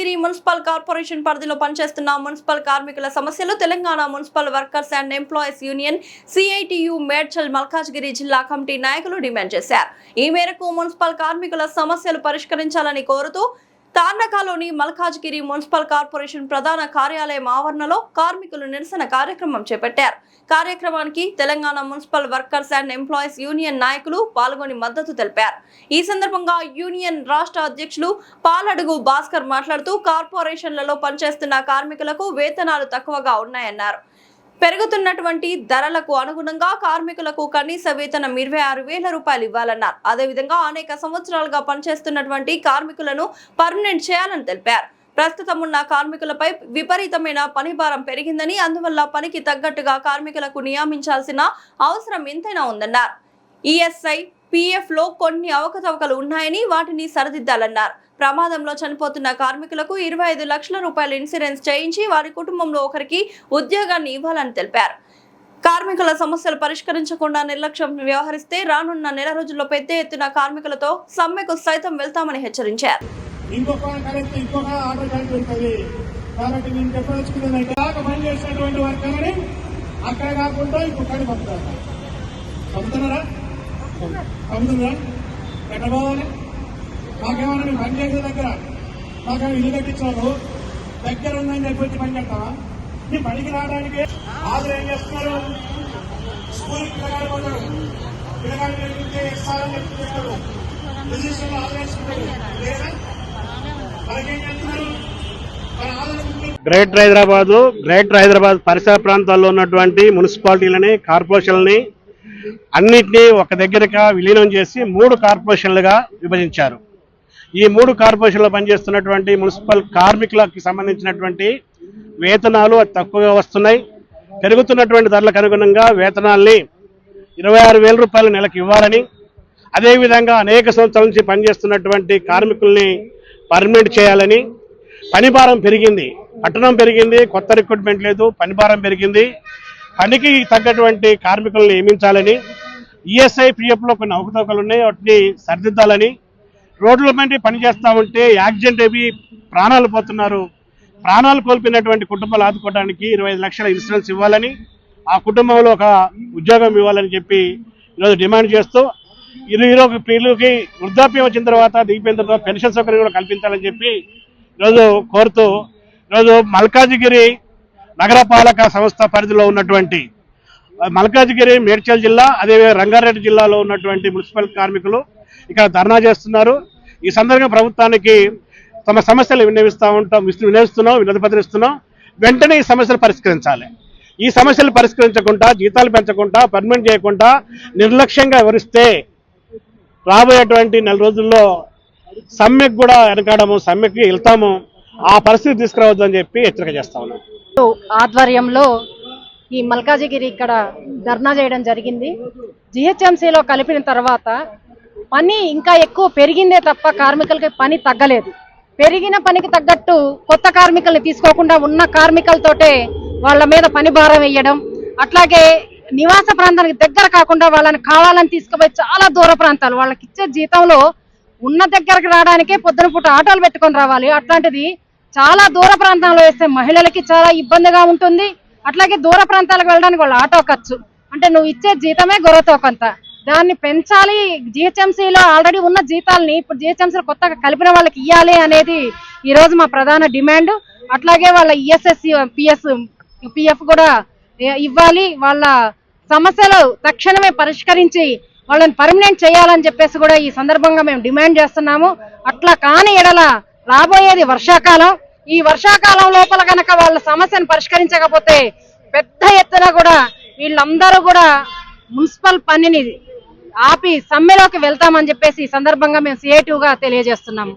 Malkajgiri municipal corporation పరిధిలో పనిచేస్తున్న municipal కార్మికుల సమస్యలు Telangana municipal workers and employees union CITU Medchal Malkajgiri జిల్లా కమిటీ నాయకులు డిమాండ్ చేశారు। ఈ మేరకు మున్సిపల్ కార్మికుల సమస్యలు పరిష్కరించాలని కోరుతూ తార్నకాలోని మల్కాజిగిరి మున్సిపల్ కార్పొరేషన్ ప్రధాన కార్యాలయం ఆవరణలో కార్మికులు నిరసన కార్యక్రమం చేపట్టారు। కార్యక్రమానికి Telangana municipal workers and employees union నాయకులు పాల్గొని మద్దతు తెలిపారు। ఈ సందర్భంగా యూనియన్ రాష్ట్ర అధ్యక్షులు పాలడుగు భాస్కర్ మాట్లాడుతూ కార్పొరేషన్లలో పనిచేస్తున్న కార్మికులకు వేతనాలు తక్కువగా ఉన్నాయన్నారు। పెరుగుతున్నటువంటి ధరలకు అనుగుణంగా కార్మికులకు కనీస వేతనం 26,000 రూపాయలు ఇవ్వాలన్నారు। అదేవిధంగా అనేక సంవత్సరాలుగా పనిచేస్తున్నటువంటి కార్మికులను పర్మనెంట్ చేయాలని తెలిపారు। ప్రస్తుతం ఉన్న కార్మికులపై విపరీతమైన పని భారం పెరిగిందని, అందువల్ల పనికి తగ్గట్టుగా కార్మికులకు నియమించాల్సిన అవసరం ఎంతైనా ఉందన్నారు। ఈఎస్ఐ పిఎఫ్ లో కొన్ని అవకతవకలు ఉన్నాయని వాటిని సరిదిద్దాలన్నారు। ప్రమాదంలో చనిపోతున్న కార్మికులకు 25 లక్షల రూపాయల ఇన్సూరెన్స్ చేయించి వారి కుటుంబంలో ఒకరికి ఉద్యోగాన్ని ఇవ్వాలని తెలిపారు। కార్మికుల సమస్యలు పరిష్కరించకుండా నిర్లక్ష్యం వ్యవహరిస్తే రానున్న నెల రోజుల్లో పెద్ద ఎత్తున కార్మికులతో సమ్మెకు సైతం వెళ్తామని హెచ్చరించారు। మాకేమన్నా మేము పని చేసే దగ్గర మాకేమో ఇల్లు కట్టించారు, దగ్గర ఉందని చెప్పి వచ్చి పని చేస్తావా? మీ పనికి రావడానికి ఆదులు ఏం చేస్తున్నారు? స్కూల్కి పిల్లగాడు పోతాడు, పిల్లగాడు ఇస్తారని చెప్తున్నారు, రిజిస్టర్లో ఆదులు వేసుకుంటారు లేదా? మనకేం చేస్తున్నారు? గ్రేటర్ హైదరాబాద్ పరిసర ప్రాంతాల్లో ఉన్నటువంటి మున్సిపాలిటీలని, కార్పొరేషన్లని అన్నింటినీ ఒక దగ్గరగా విలీనం చేసి 3 కార్పొరేషన్లుగా విభజించారు। ఈ 3 కార్పొరేషన్లో పనిచేస్తున్నటువంటి మున్సిపల్ కార్మికులకు సంబంధించినటువంటి వేతనాలు అతి తక్కువగా వస్తున్నాయి। పెరుగుతున్నటువంటి ధరలకు అనుగుణంగా వేతనాల్ని 26,000 రూపాయలు నెలకు ఇవ్వాలని, అదేవిధంగా అనేక సంవత్సరాల నుంచి పనిచేస్తున్నటువంటి కార్మికుల్ని పర్మనెంట్ చేయాలని, పనిభారం పెరిగింది, పట్టణం పెరిగింది, కొత్త రిక్రూట్మెంట్ లేదు, పనిభారం పెరిగింది, పనికి తగ్గటువంటి కార్మికులను నియమించాలని, ఈఎస్ఐ పిఎఫ్లో కొన్ని అవకతవకలు ఉన్నాయి, వాటిని సరిదిద్దాలని, రోడ్ల మీద పనిచేస్తూ ఉంటే యాక్సిడెంట్ అవి ప్రాణాలు పోతున్నారు, ప్రాణాలు కోల్పోయినటువంటి కుటుంబాలు ఆదుకోవడానికి 25 లక్షల ఇన్సూరెన్స్ ఇవ్వాలని, ఆ కుటుంబంలో ఒక ఉద్యోగం ఇవ్వాలని చెప్పి ఈరోజు డిమాండ్ చేస్తూ ఈరోజు పిల్లలకి వృద్ధాప్యం వచ్చిన తర్వాత దిగిపోయిన తర్వాత పెన్షన్ సౌకర్యం కూడా కల్పించాలని చెప్పి ఈరోజు కోరుతూ ఈరోజు మల్కాజిగిరి నగరపాలక సంస్థ పరిధిలో ఉన్నటువంటి మల్కాజిగిరి మేడ్చల్ జిల్లా, అదేవిధంగా రంగారెడ్డి జిల్లాలో ఉన్నటువంటి మున్సిపల్ కార్మికులు ఇక్కడ ధర్నా చేస్తున్నారు। ఈ సందర్భంగా ప్రభుత్వానికి తమ సమస్యలు విన్నవిస్తున్నాం, వినతిపత్రిస్తున్నాం। వెంటనే ఈ సమస్యలు పరిష్కరించాలి। ఈ సమస్యలు పరిష్కరించకుండా, జీతాలు పెంచకుండా, పర్మనెంట్ చేయకుండా నిర్లక్ష్యంగా వివరిస్తే రాబోయేటువంటి నెల రోజుల్లో సమ్మెకు కూడా వెనకాడము, సమ్మెకి వెళ్తాము, ఆ పరిస్థితి తీసుకురావద్దని చెప్పి హెచ్చరిక చేస్తా ఉన్నాం। ఆధ్వర్యంలో ఈ మల్కాజిగిరి ఇక్కడ ధర్నా చేయడం జరిగింది। జిహెచ్ఎంసీలో కలిపిన తర్వాత పని ఇంకా ఎక్కువ పెరిగిందే తప్ప కార్మికులకి పని తగ్గలేదు। పెరిగిన పనికి తగ్గట్టు కొత్త కార్మికుల్ని తీసుకోకుండా ఉన్న కార్మికులతోటే వాళ్ళ మీద పని భారం వేయడం, అట్లాగే నివాస ప్రాంతానికి దగ్గర కాకుండా వాళ్ళని కావాలని తీసుకుపోయి చాలా దూర ప్రాంతాలు, వాళ్ళకి ఇచ్చే జీతంలో ఉన్న దగ్గరకు రావడానికే పొద్దున పూట ఆటోలు పెట్టుకొని రావాలి, అట్లాంటిది చాలా దూర ప్రాంతాల్లో వేస్తే మహిళలకి చాలా ఇబ్బందిగా ఉంటుంది। అట్లాగే దూర ప్రాంతాలకు వెళ్ళడానికి వాళ్ళ ఆటో ఖర్చు, అంటే నువ్వు ఇచ్చే జీతమే గొర్రెతో కొంత, దాన్ని పెంచాలి। జిహెచ్ఎంసీలో ఆల్రెడీ ఉన్న జీతాలని ఇప్పుడు జిహెచ్ఎంసీలో కొత్తగా కలిపిన వాళ్ళకి ఇవ్వాలి అనేది ఈ రోజు మా ప్రధాన డిమాండ్। అట్లాగే వాళ్ళ ఈఎస్ఎస్సి పిఎఫ్ కూడా ఇవ్వాలి, వాళ్ళ సమస్యలు తక్షణమే పరిష్కరించి వాళ్ళని పర్మనెంట్ చేయాలని చెప్పేసి కూడా ఈ సందర్భంగా మేము డిమాండ్ చేస్తున్నాము। అట్లా కాని ఎడల రాబోయేది వర్షాకాలం, ఈ వర్షాకాలం లోపల కనుక వాళ్ళ సమస్యను పరిష్కరించకపోతే పెద్ద ఎత్తున కూడా వీళ్ళందరూ కూడా మున్సిపల్ పనిని ఆపి సమ్మెలోకి వెళ్తామని చెప్పేసి ఈ సందర్భంగా మేము సిఐటియుగా తెలియజేస్తున్నాము।